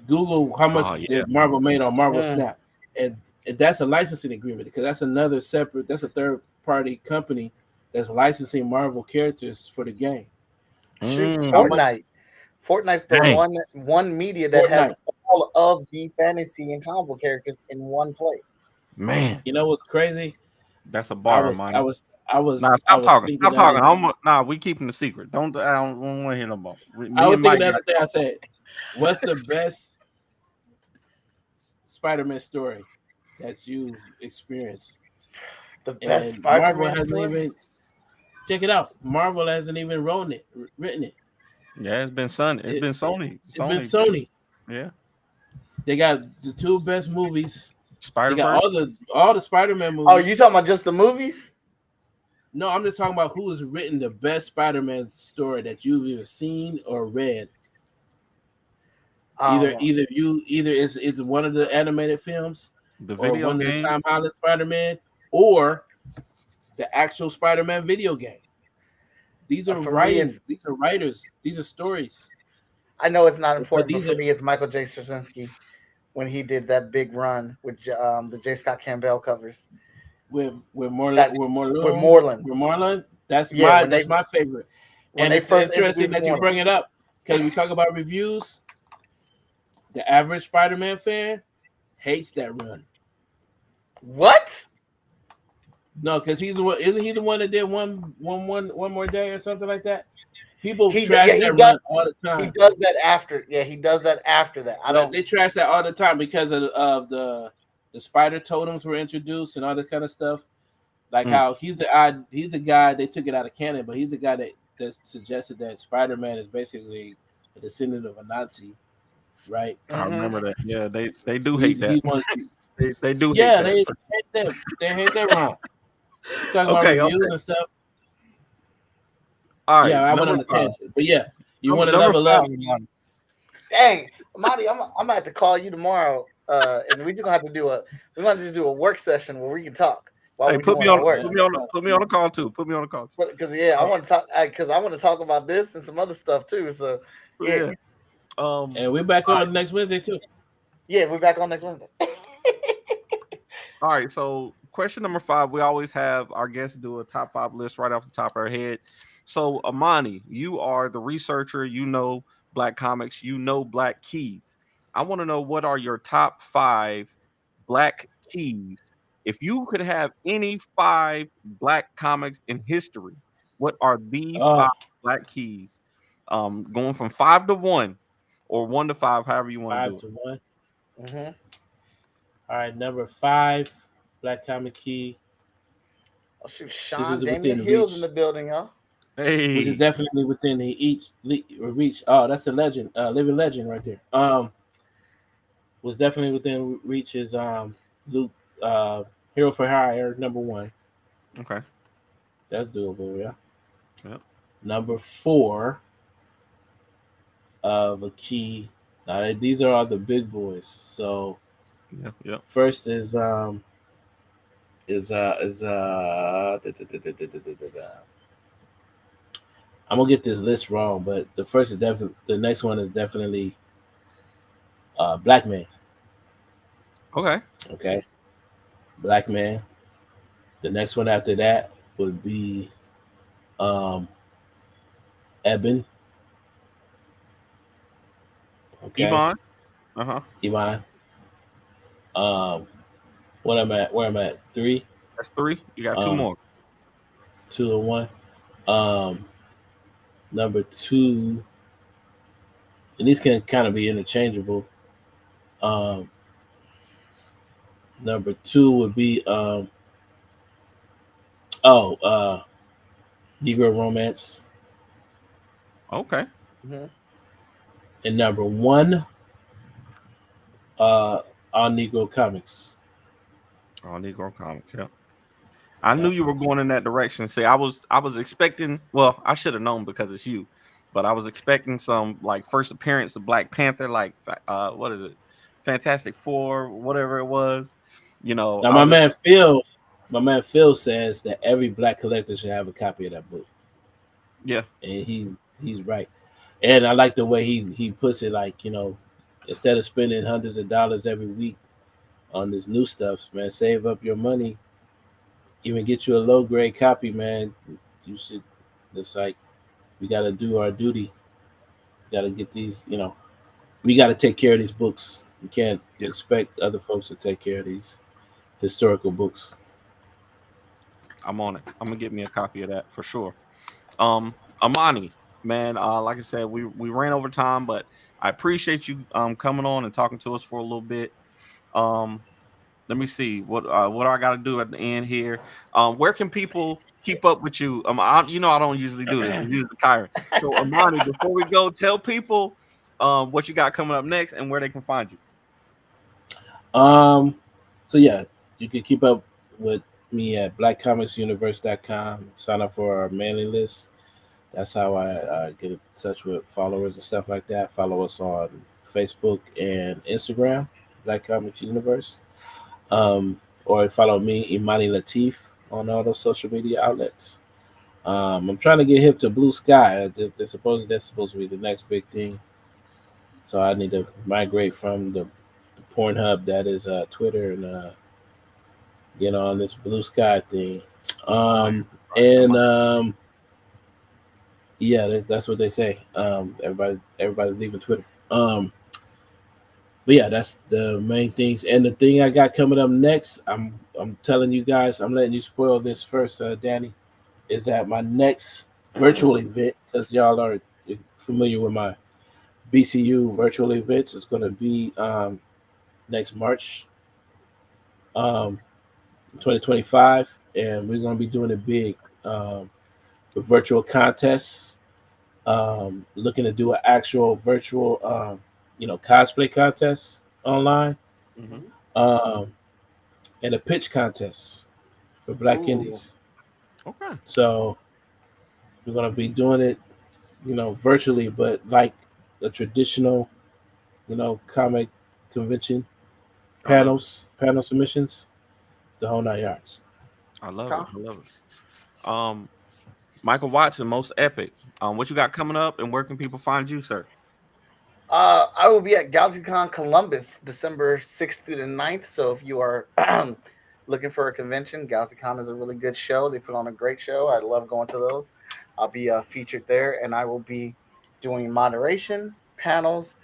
Google how much Marvel made on Marvel Snap, and that's a licensing agreement because that's another separate. That's a third party company that's licensing Marvel characters for the game. Shoot, Fortnite. Fortnite's the one media that has all of the fantasy and comic book characters in one place. Man, you know what's crazy? That's a bar of mine. I was. Nah, stop talking. Stop talking. Nah, we keeping the secret. I don't want to hear no more. I was thinking the other day. I said, "What's the best Spider-Man story that you've experienced?" The best Spider-Man Marvel hasn't story? even. Check it out. Marvel hasn't even written it. Yeah, it's been Sony. It's been Sony. It's been Sony. Yeah. They got the 2 best movies Spider They got Verse. all the Spider-Man movies. Oh, you talking about just the movies? No, I'm just talking about who has written the best Spider-Man story that you've either seen or read. Either it's one of the animated films, The or video one of the game. Tom Holland Spider-Man, or the actual Spider-Man video game. These are For me, these are writers, these are stories. I know it's not But important, but these for are me, it's Michael J. Straczynski when he did that big run with the J. Scott Campbell covers. with That- Moreland. That's Yeah, my favorite. when And they it's first interesting introduced that you Moreland. bring it up because we talk about reviews. The average Spider-Man fan hates that run. What? No, because he's the one. Isn't he the one that did one more day or something like that? People He trash that run all the time. He does that after. Yeah, he does that after that. They trash that all the time because of the spider totems were introduced and all this kind of stuff. Like how he's the guy they took it out of canon, but he's the guy that suggested that Spider-Man is basically a descendant of a Nazi, right? I remember that. Yeah, they do He- hate that. he wants- They do yeah, hate that. they hate that. They hate that wrong. Talking Okay, about reviews okay. and stuff. All right. Yeah, I went on a number five. tangent, but yeah, you want to Number level up. five. Dang, Amadi, I'm gonna have to call you tomorrow, and we just gonna have to do a work session where we can talk while Hey, we're put me doing on our work. put me on the call too. Put me on the call too. Because I want to talk. Because I want to talk about this and some other stuff too. So yeah, And we're back on next Wednesday too. yeah, we're back on next Wednesday. All right, so question number 5, we always have our guests do a top 5 list right off the top of our head. So Imani, you are the researcher, you know Black Comix, you know Black Keys. I want to know, what are your top 5 Black Keys? If you could have any 5 Black comics in history, what are the 5 Black Keys? Going from 5 to 1 or 1 to 5, however you want to do 5 to 1. Mm-hmm. All right, number 5, Black Comic Key. Oh shoot, This Sean is Damian within Hill's reach. in the building, y'all. Which is Hey, definitely within the reach. Oh, that's a legend, living legend right there. Was definitely within reach is Luke, Hero for Hire, number 1. okay. That's doable, yeah. Yep. Number 4 of a key. Now these are all the big boys. So Yeah. first is I'm gonna get this list wrong, but the first is definitely, the next one is definitely Black Man. Okay. Okay, Black Man. The next one after that would be Eben. Okay, Iman. Uh-huh. Iman. What am I at? Where am I at? 3, That's 3. You got 2 Um, more. 2, and 1. Number 2, and these can kind of be interchangeable. Number 2 would be Negro Romance, Okay. Mm-hmm. and number 1, All Negro Comics. Oh, Negro Comics, yeah. I knew you were going in that direction. See, I was expecting, well, I should have known because it's you, but I was expecting some like first appearance of Black Panther, like what is it? Fantastic Four, whatever it was. You know, Now I my was- man Phil says that every black collector should have a copy of that book. yeah. And he's right. And I like the way he puts it, like, instead of spending hundreds of dollars every week on this new stuff, man, save up your money. Even get you a low grade copy, man. You should. It's like we got to do our duty. We got to get these. We got to take care of these books. We can't expect other folks to take care of these historical books. I'm on it. I'm gonna get me a copy of that for sure. Imani, man, like I said, we ran over time, but I appreciate you coming on and talking to us for a little bit. Let me see what I got to do at the end here. Where can people keep up with you? I don't usually do this. I'm usually Kyron. So Imani, before we go, tell people what you got coming up next and where they can find you. So yeah, you can keep up with me at blackcomicsuniverse.com. Sign up for our mailing list. That's how I get in touch with followers and stuff like that. Follow us on Facebook and Instagram, Black Comix Universe. Or follow me, Imani Lateef, on all those social media outlets. I'm trying to get hip to Blue Sky. That's supposed to be the next big thing. So I need to migrate from the Pornhub that is Twitter and get on this Blue Sky thing. Yeah, that's what they say. Everybody's leaving Twitter. But yeah, that's the main things. And the thing I got coming up next, I'm telling you guys, I'm letting you spoil this first, Danny, is that my next virtual event, because y'all are familiar with my BCU virtual events, is going to be next March 2025, and we're going to be doing it big with virtual contests, looking to do an actual virtual cosplay contest online, and a pitch contest for Black Indies. Okay. So we're going to be doing it, virtually, but like a traditional, comic convention, panel submissions, the whole 9 yards. I love it. Michael Watson, Most Epic. What you got coming up, and where can people find you, sir? I will be at GalaxyCon Columbus, December 6th through the 9th. So if you are looking for a convention, GalaxyCon is a really good show. They put on a great show. I love going to those. I'll be featured there, and I will be doing moderation, panels,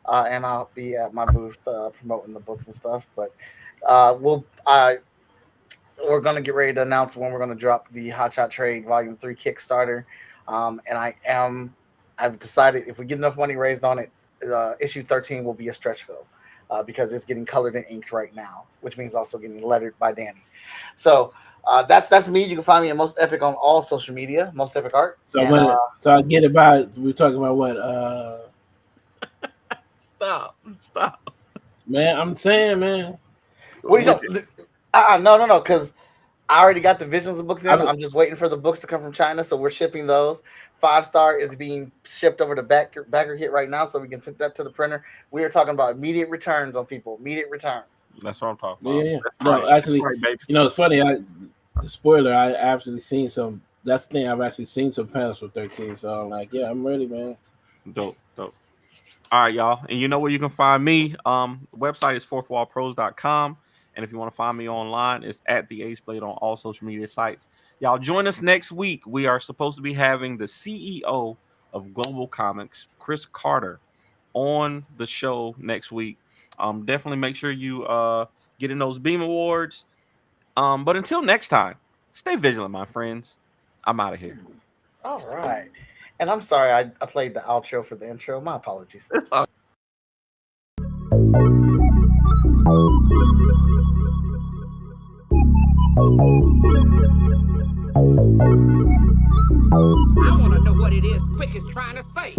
and I'll be at my booth promoting the books and stuff. But we're going to get ready to announce when we're going to drop the Hot Shot Trade Volume 3 Kickstarter. And I've decided if we get enough money raised on it, issue 13 will be a stretch goal because it's getting colored and inked right now, which means also getting lettered by Danny. So that's me. You can find me at Most Epic on all social media, Most Epic Art. So I get about, we're talking about what? Stop. Man, I'm saying, man. What are you talking? No, because I already got the Visions of books in. I'm just waiting for the books to come from China, so we're shipping those. 5-star is being shipped over to Backer Hit right now, so we can put that to the printer. We are talking about immediate returns on people. Immediate returns. That's what I'm talking about. Yeah. No, actually, it's funny. The spoiler, I actually seen some. That's the thing. I've actually seen some panels for 13. So I'm like, yeah, I'm ready, man. Dope. All right, y'all. And you know where you can find me. Website is fourthwallpros.com. And if you want to find me online, it's at the Ace Blade on all social media sites. Y'all join us next week. We are supposed to be having the CEO of Global Comics, Chris Carter, on the show next week. Definitely make sure you get in those Beam Awards. But until next time, stay vigilant, my friends. I'm out of here. All right. And I'm sorry I played the outro for the intro. My apologies. I want to know what it is Quick is trying to say.